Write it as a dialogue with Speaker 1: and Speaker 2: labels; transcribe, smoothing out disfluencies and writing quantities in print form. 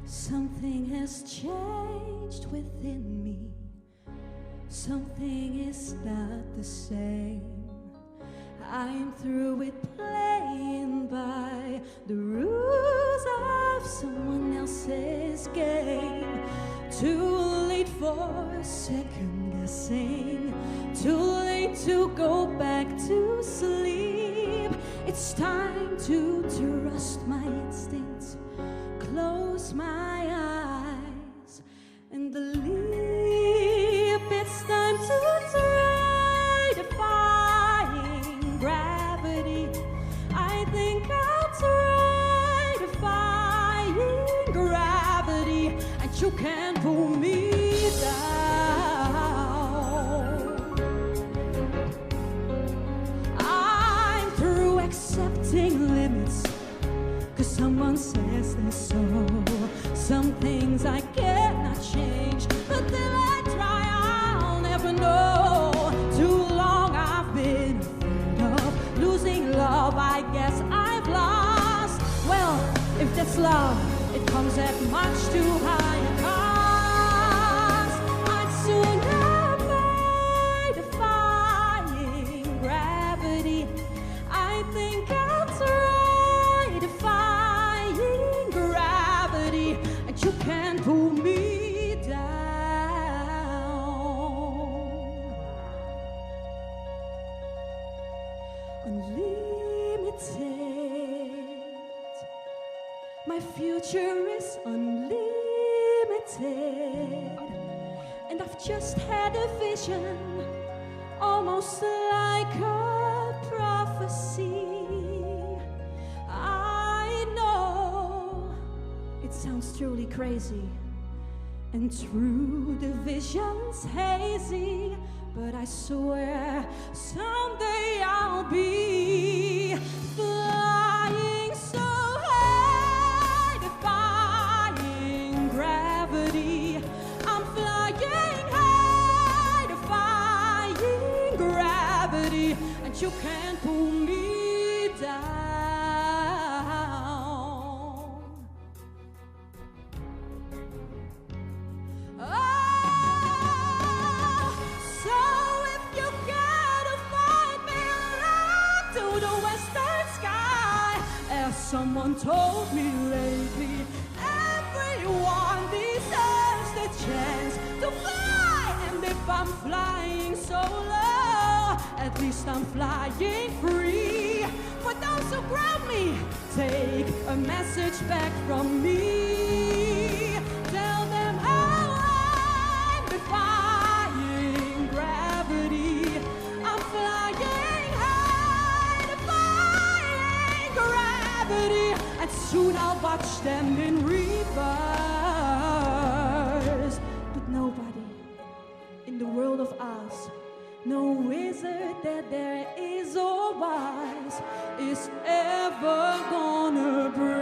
Speaker 1: Something has changed within me. Something is not the same. I'm through with playing by the rules of someone else's game. Too late for second guessing. Too late to go back to sleep. It's time to trust my instincts. Close my eyes and believe it's time to try defying gravity. I think I'll try defying gravity, and you can't pull me down. I'm through accepting limits, 'cause someone says they're so. Some things I cannot change, but till I try, I'll never know. Too long I've been afraid of losing love. I guess I've lost. Well, if that's love, it comes at much too high a cost. I'd sooner die defying gravity. I think I'll try defying gravity, and you can't pull me down. Unlimited, my future is unlimited, and I've just had a vision, almost like a prophecy. I know it sounds truly crazy, and true, the vision's hazy, but I swear someday I'll be flying so high, defying gravity. I'm flying high, defying gravity, and you can't pull me down. Someone told me lately, everyone deserves the chance to fly. And if I'm flying so low, at least I'm flying free. For those who grab me, take a message back from me. Tell them how I'm defying gravity. I'm flying high, defying gravity, and soon I'll watch them in reverse. But nobody in the world of Oz, no wizard that there is or wise, is ever gonna bring